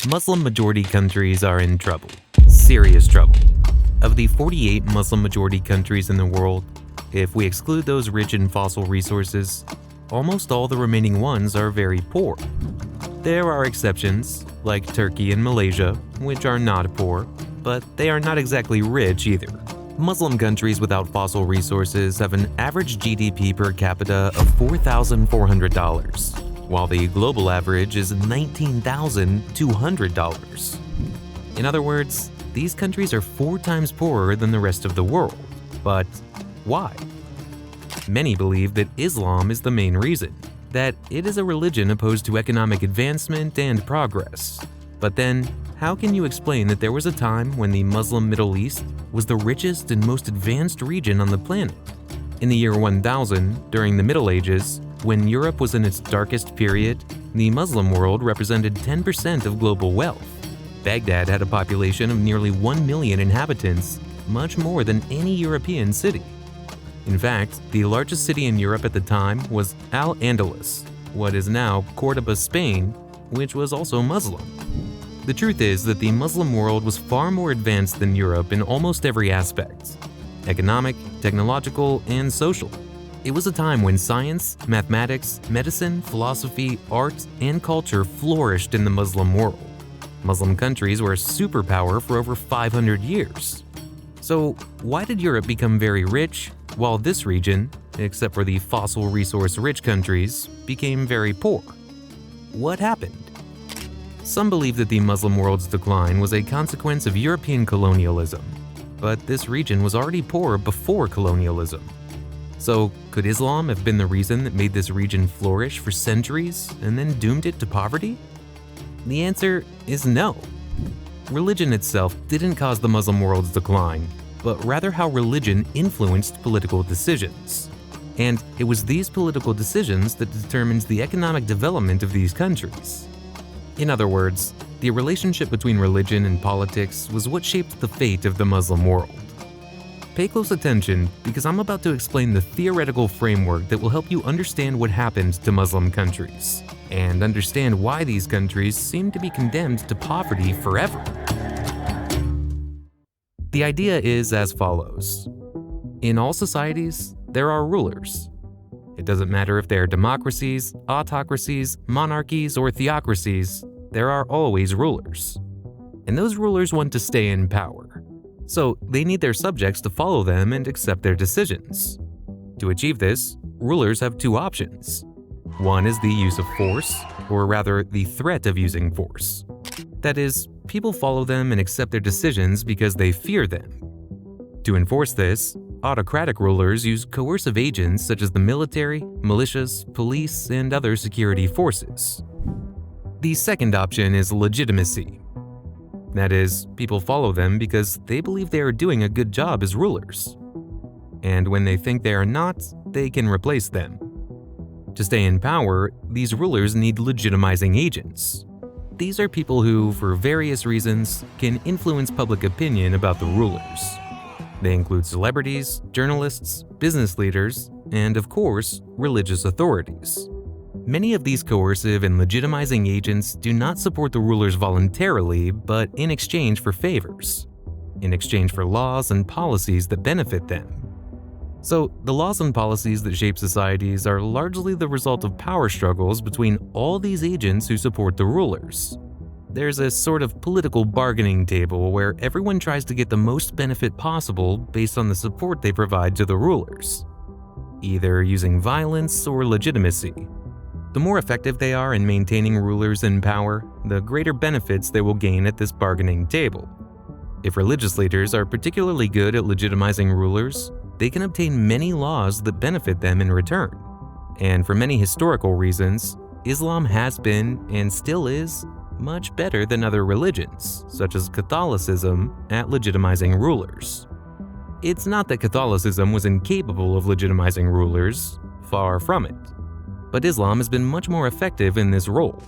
Muslim-majority countries are in trouble. Serious trouble. Of the 48 Muslim-majority countries in the world, if we exclude those rich in fossil resources, almost all the remaining ones are very poor. There are exceptions, like Turkey and Malaysia, which are not poor, but they are not exactly rich either. Muslim countries without fossil resources have an average GDP per capita of $4,400, while the global average is $19,200. In other words, these countries are 4 times poorer than the rest of the world. But why? Many believe that Islam is the main reason, that it is a religion opposed to economic advancement and progress. But then, how can you explain that there was a time when the Muslim Middle East was the richest and most advanced region on the planet? In the year 1000, during the Middle Ages, when Europe was in its darkest period, the Muslim world represented 10% of global wealth. Baghdad had a population of nearly 1 million inhabitants, much more than any European city. In fact, the largest city in Europe at the time was Al-Andalus, what is now Córdoba, Spain, which was also Muslim. The truth is that the Muslim world was far more advanced than Europe in almost every aspect: economic, technological, and social. It was a time when science, mathematics, medicine, philosophy, art, and culture flourished in the Muslim world. Muslim countries were a superpower for over 500 years. So why did Europe become very rich, while this region, except for the fossil resource-rich countries, became very poor? What happened? Some believe that the Muslim world's decline was a consequence of European colonialism, but this region was already poor before colonialism. So, could Islam have been the reason that made this region flourish for centuries and then doomed it to poverty? The answer is no. Religion itself didn't cause the Muslim world's decline, but rather how religion influenced political decisions. And it was these political decisions that determined the economic development of these countries. In other words, the relationship between religion and politics was what shaped the fate of the Muslim world. Pay close attention, because I'm about to explain the theoretical framework that will help you understand what happened to Muslim countries, and understand why these countries seem to be condemned to poverty forever. The idea is as follows. In all societies, there are rulers. It doesn't matter if they're democracies, autocracies, monarchies, or theocracies, there are always rulers. And those rulers want to stay in power. So they need their subjects to follow them and accept their decisions. To achieve this, rulers have 2 options. One is the use of force, or rather the threat of using force. That is, people follow them and accept their decisions because they fear them. To enforce this, autocratic rulers use coercive agents such as the military, militias, police, and other security forces. The second option is legitimacy. That is, people follow them because they believe they are doing a good job as rulers. And when they think they are not, they can replace them. To stay in power, these rulers need legitimizing agents. These are people who, for various reasons, can influence public opinion about the rulers. They include celebrities, journalists, business leaders, and of course, religious authorities. Many of these coercive and legitimizing agents do not support the rulers voluntarily, but in exchange for favors, in exchange for laws and policies that benefit them. So, the laws and policies that shape societies are largely the result of power struggles between all these agents who support the rulers. There's a sort of political bargaining table where everyone tries to get the most benefit possible based on the support they provide to the rulers, either using violence or legitimacy. The more effective they are in maintaining rulers in power, the greater benefits they will gain at this bargaining table. If religious leaders are particularly good at legitimizing rulers, they can obtain many laws that benefit them in return. And for many historical reasons, Islam has been, and still is, much better than other religions, such as Catholicism, at legitimizing rulers. It's not that Catholicism was incapable of legitimizing rulers, far from it. But Islam has been much more effective in this role.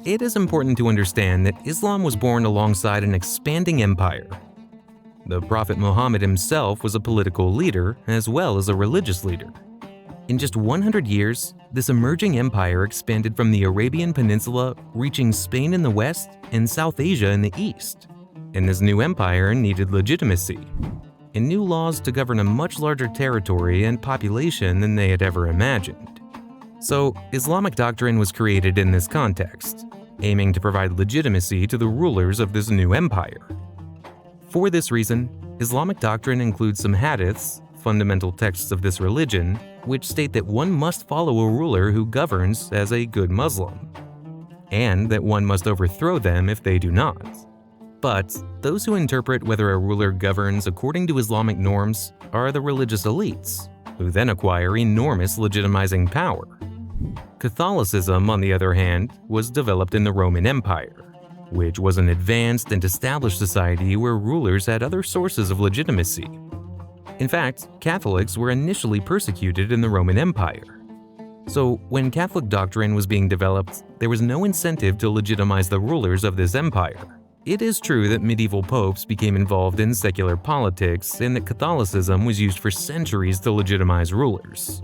It is important to understand that Islam was born alongside an expanding empire. The Prophet Muhammad himself was a political leader as well as a religious leader. In just 100 years, this emerging empire expanded from the Arabian Peninsula, reaching Spain in the west and South Asia in the east. And this new empire needed legitimacy and new laws to govern a much larger territory and population than they had ever imagined. So, Islamic doctrine was created in this context, aiming to provide legitimacy to the rulers of this new empire. For this reason, Islamic doctrine includes some hadiths, fundamental texts of this religion, which state that one must follow a ruler who governs as a good Muslim, and that one must overthrow them if they do not. But those who interpret whether a ruler governs according to Islamic norms are the religious elites, who then acquire enormous legitimizing power. Catholicism, on the other hand, was developed in the Roman Empire, which was an advanced and established society where rulers had other sources of legitimacy. In fact, Catholics were initially persecuted in the Roman Empire. So, when Catholic doctrine was being developed, there was no incentive to legitimize the rulers of this empire. It is true that medieval popes became involved in secular politics and that Catholicism was used for centuries to legitimize rulers.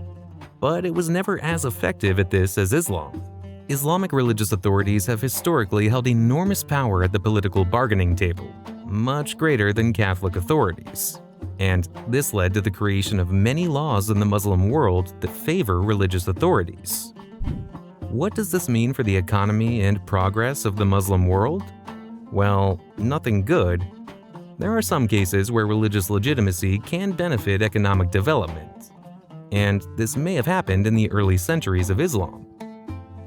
But it was never as effective at this as Islam. Islamic religious authorities have historically held enormous power at the political bargaining table, much greater than Catholic authorities. And this led to the creation of many laws in the Muslim world that favor religious authorities. What does this mean for the economy and progress of the Muslim world? Well, nothing good. There are some cases where religious legitimacy can benefit economic development, and this may have happened in the early centuries of Islam.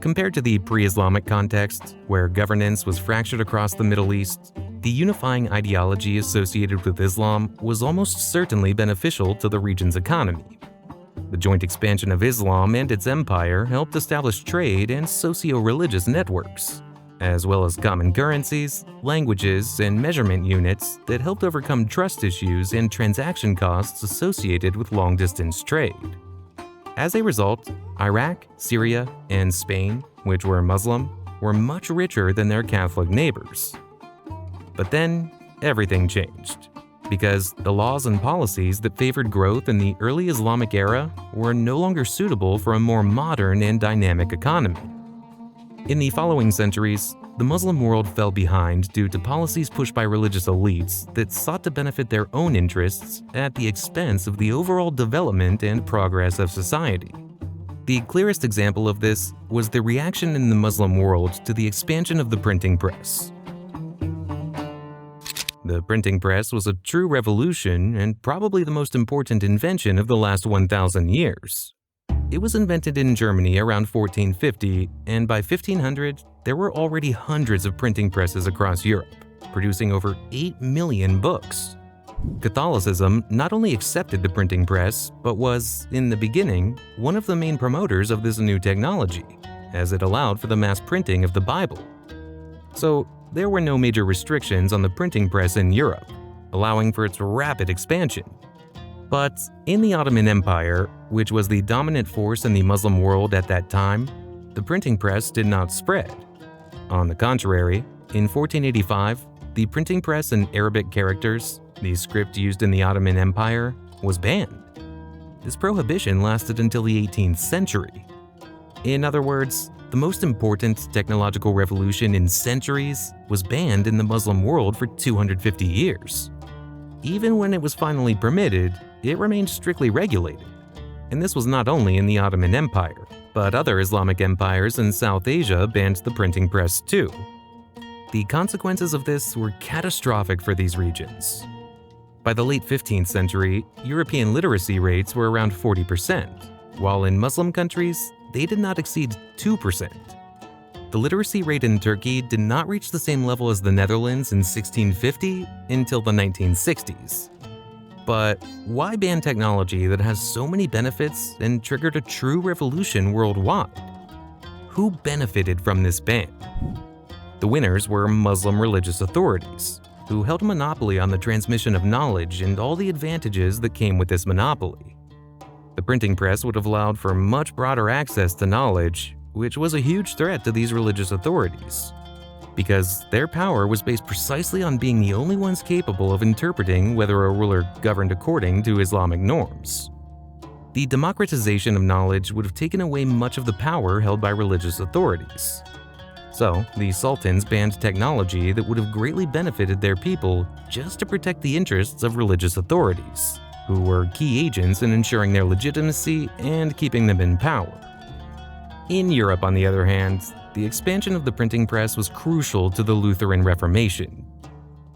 Compared to the pre-Islamic context, where governance was fractured across the Middle East, the unifying ideology associated with Islam was almost certainly beneficial to the region's economy. The joint expansion of Islam and its empire helped establish trade and socio-religious networks, as well as common currencies, languages, and measurement units that helped overcome trust issues and transaction costs associated with long-distance trade. As a result, Iraq, Syria, and Spain, which were Muslim, were much richer than their Catholic neighbors. But then, everything changed, because the laws and policies that favored growth in the early Islamic era were no longer suitable for a more modern and dynamic economy. In the following centuries, the Muslim world fell behind due to policies pushed by religious elites that sought to benefit their own interests at the expense of the overall development and progress of society. The clearest example of this was the reaction in the Muslim world to the expansion of the printing press. The printing press was a true revolution and probably the most important invention of the last 1,000 years. It was invented in Germany around 1450, and by 1500, there were already hundreds of printing presses across Europe, producing over 8 million books. Catholicism not only accepted the printing press, but was, in the beginning, one of the main promoters of this new technology, as it allowed for the mass printing of the Bible. So, there were no major restrictions on the printing press in Europe, allowing for its rapid expansion. But in the Ottoman Empire, which was the dominant force in the Muslim world at that time, the printing press did not spread. On the contrary, in 1485, the printing press in Arabic characters, the script used in the Ottoman Empire, was banned. This prohibition lasted until the 18th century. In other words, the most important technological revolution in centuries was banned in the Muslim world for 250 years. Even when it was finally permitted, it remained strictly regulated. And this was not only in the Ottoman Empire, but other Islamic empires in South Asia banned the printing press too. The consequences of this were catastrophic for these regions. By the late 15th century, European literacy rates were around 40%, while in Muslim countries, they did not exceed 2%. The literacy rate in Turkey did not reach the same level as the Netherlands in 1650 until the 1960s. But why ban technology that has so many benefits and triggered a true revolution worldwide? Who benefited from this ban? The winners were Muslim religious authorities, who held a monopoly on the transmission of knowledge and all the advantages that came with this monopoly. The printing press would have allowed for much broader access to knowledge, which was a huge threat to these religious authorities, because their power was based precisely on being the only ones capable of interpreting whether a ruler governed according to Islamic norms. the democratization of knowledge would have taken away much of the power held by religious authorities. So, the sultans banned technology that would have greatly benefited their people just to protect the interests of religious authorities, who were key agents in ensuring their legitimacy and keeping them in power. In Europe, on the other hand, the expansion of the printing press was crucial to the Lutheran Reformation.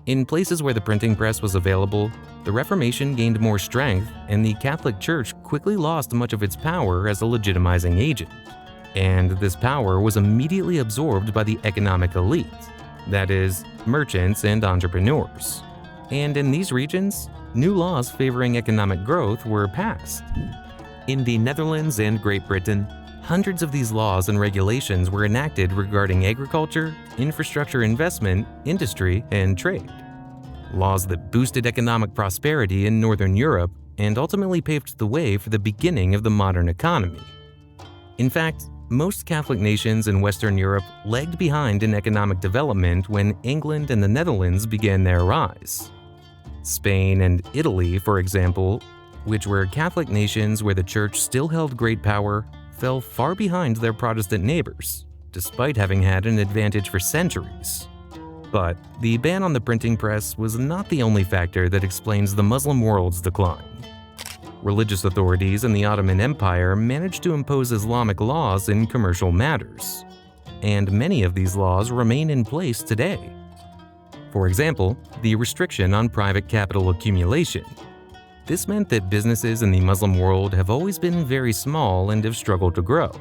In places where the printing press was available, the Reformation gained more strength, and the Catholic Church quickly lost much of its power as a legitimizing agent. And this power was immediately absorbed by the economic elite, that is, merchants and entrepreneurs. And in these regions, new laws favoring economic growth were passed. In the Netherlands and Great Britain, hundreds of these laws and regulations were enacted regarding agriculture, infrastructure investment, industry, and trade. Laws that boosted economic prosperity in Northern Europe and ultimately paved the way for the beginning of the modern economy. In fact, most Catholic nations in Western Europe lagged behind in economic development when England and the Netherlands began their rise. Spain and Italy, for example, which were Catholic nations where the Church still held great power, fell far behind their Protestant neighbors, despite having had an advantage for centuries. But the ban on the printing press was not the only factor that explains the Muslim world's decline. Religious authorities in the Ottoman Empire managed to impose Islamic laws in commercial matters, and many of these laws remain in place today. For example, the restriction on private capital accumulation. This meant that businesses in the Muslim world have always been very small and have struggled to grow.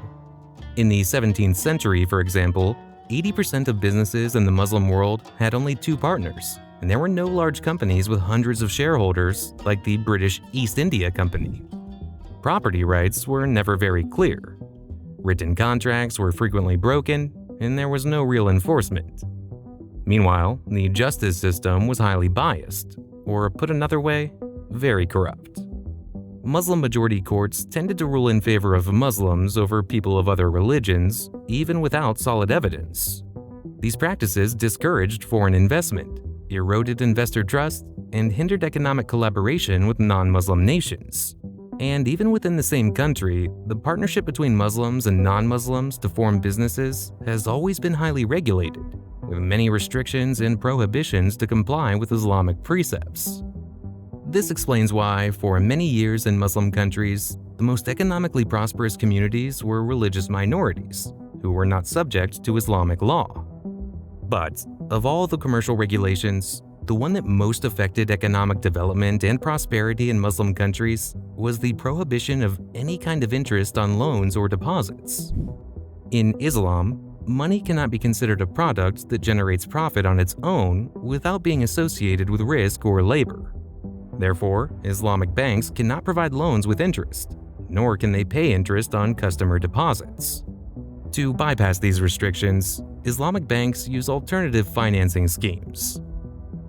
In the 17th century, for example, 80% of businesses in the Muslim world had only 2 partners, and there were no large companies with hundreds of shareholders like the British East India Company. Property rights were never very clear. Written contracts were frequently broken, and there was no real enforcement. Meanwhile, the justice system was highly biased, or put another way, very corrupt. Muslim-majority courts tended to rule in favor of Muslims over people of other religions, even without solid evidence. These practices discouraged foreign investment, eroded investor trust, and hindered economic collaboration with non-Muslim nations. And even within the same country, the partnership between Muslims and non-Muslims to form businesses has always been highly regulated, with many restrictions and prohibitions to comply with Islamic precepts. This explains why, for many years in Muslim countries, the most economically prosperous communities were religious minorities, who were not subject to Islamic law. But, of all the commercial regulations, the one that most affected economic development and prosperity in Muslim countries was the prohibition of any kind of interest on loans or deposits. In Islam, money cannot be considered a product that generates profit on its own without being associated with risk or labor. Therefore, Islamic banks cannot provide loans with interest, nor can they pay interest on customer deposits. To bypass these restrictions, Islamic banks use alternative financing schemes.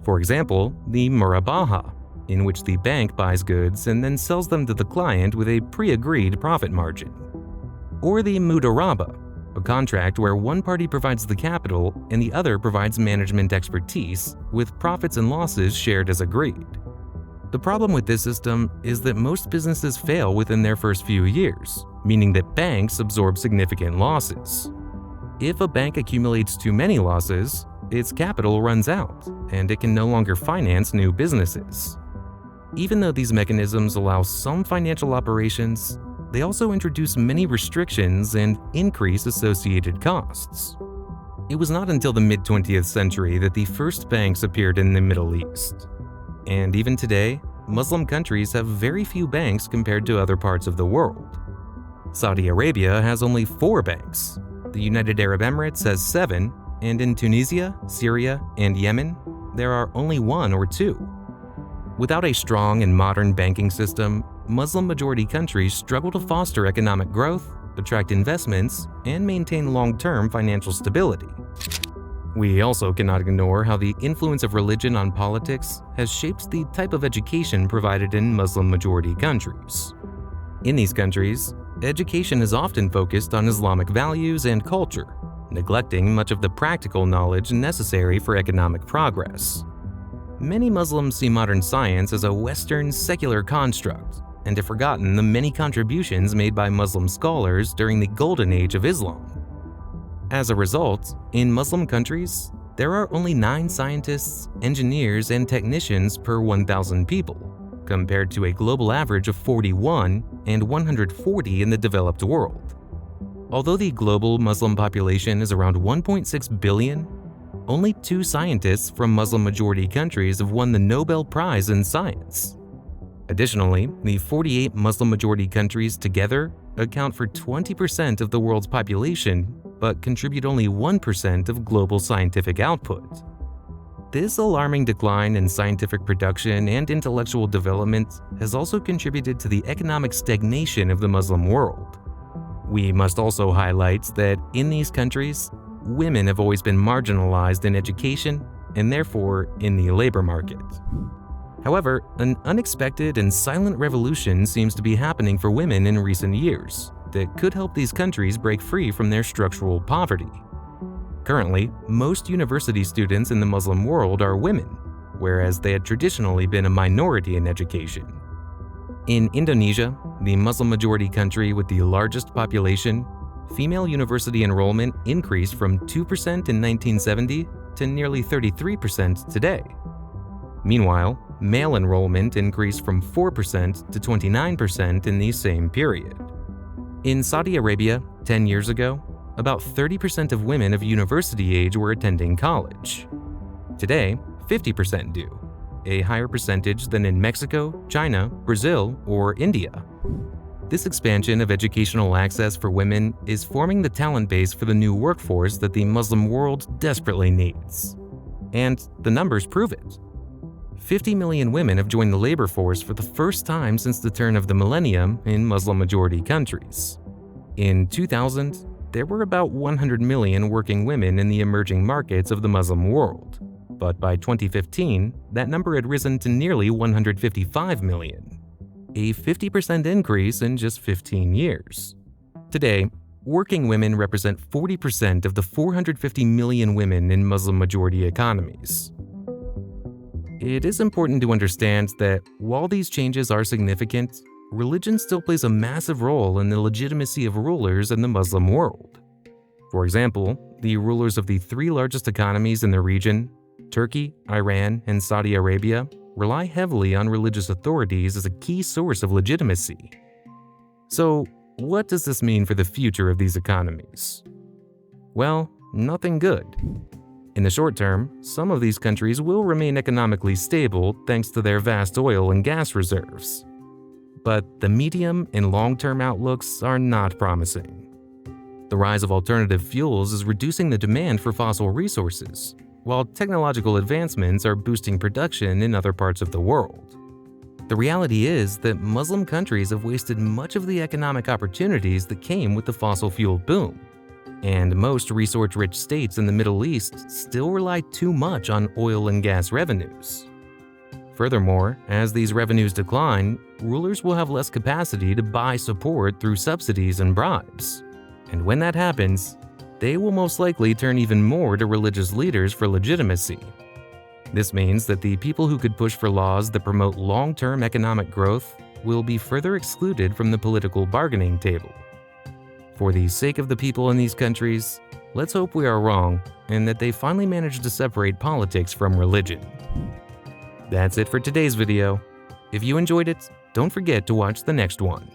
For example, the murabaha, in which the bank buys goods and then sells them to the client with a pre-agreed profit margin. Or the mudaraba, a contract where one party provides the capital and the other provides management expertise, with profits and losses shared as agreed. The problem with this system is that most businesses fail within their first few years, meaning that banks absorb significant losses. If a bank accumulates too many losses, its capital runs out, and it can no longer finance new businesses. Even though these mechanisms allow some financial operations, they also introduce many restrictions and increase associated costs. It was not until the mid-20th century that the first banks appeared in the Middle East. And even today, Muslim countries have very few banks compared to other parts of the world. Saudi Arabia has only 4 banks, the United Arab Emirates has 7, and in Tunisia, Syria, and Yemen, there are only 1 or 2. Without a strong and modern banking system, Muslim-majority countries struggle to foster economic growth, attract investments, and maintain long-term financial stability. We also cannot ignore how the influence of religion on politics has shaped the type of education provided in Muslim-majority countries. In these countries, education is often focused on Islamic values and culture, neglecting much of the practical knowledge necessary for economic progress. Many Muslims see modern science as a Western secular construct and have forgotten the many contributions made by Muslim scholars during the golden age of Islam. As a result, in Muslim countries, there are only 9 scientists, engineers, and technicians per 1,000 people, compared to a global average of 41 and 140 in the developed world. Although the global Muslim population is around 1.6 billion, only 2 scientists from Muslim-majority countries have won the Nobel Prize in Science. Additionally, the 48 Muslim-majority countries together account for 20% of the world's population, but contribute only 1% of global scientific output. This alarming decline in scientific production and intellectual development has also contributed to the economic stagnation of the Muslim world. We must also highlight that in these countries, women have always been marginalized in education and therefore in the labor market. However, an unexpected and silent revolution seems to be happening for women in recent years that could help these countries break free from their structural poverty. Currently, most university students in the Muslim world are women, whereas they had traditionally been a minority in education. In Indonesia, the Muslim-majority country with the largest population, female university enrollment increased from 2% in 1970 to nearly 33% today. Meanwhile, male enrollment increased from 4% to 29% in the same period. In Saudi Arabia, 10 years ago, about 30% of women of university age were attending college. Today, 50% do, a higher percentage than in Mexico, China, Brazil, or India. This expansion of educational access for women is forming the talent base for the new workforce that the Muslim world desperately needs. And the numbers prove it. 50 million women have joined the labor force for the first time since the turn of the millennium in Muslim-majority countries. In 2000, there were about 100 million working women in the emerging markets of the Muslim world, but by 2015, that number had risen to nearly 155 million, a 50% increase in just 15 years. Today, working women represent 40% of the 450 million women in Muslim-majority economies. It is important to understand that while these changes are significant, religion still plays a massive role in the legitimacy of rulers in the Muslim world. For example, the rulers of the 3 largest economies in the region, Turkey, Iran, and Saudi Arabia, rely heavily on religious authorities as a key source of legitimacy. So, what does this mean for the future of these economies? Well, nothing good. In the short term, some of these countries will remain economically stable thanks to their vast oil and gas reserves. But the medium and long-term outlooks are not promising. The rise of alternative fuels is reducing the demand for fossil resources, while technological advancements are boosting production in other parts of the world. The reality is that Muslim countries have wasted much of the economic opportunities that came with the fossil fuel boom. And most resource-rich states in the Middle East still rely too much on oil and gas revenues. Furthermore, as these revenues decline, rulers will have less capacity to buy support through subsidies and bribes. And when that happens, they will most likely turn even more to religious leaders for legitimacy. This means that the people who could push for laws that promote long-term economic growth will be further excluded from the political bargaining table. For the sake of the people in these countries, let's hope we are wrong and that they finally manage to separate politics from religion. That's it for today's video. If you enjoyed it, don't forget to watch the next one.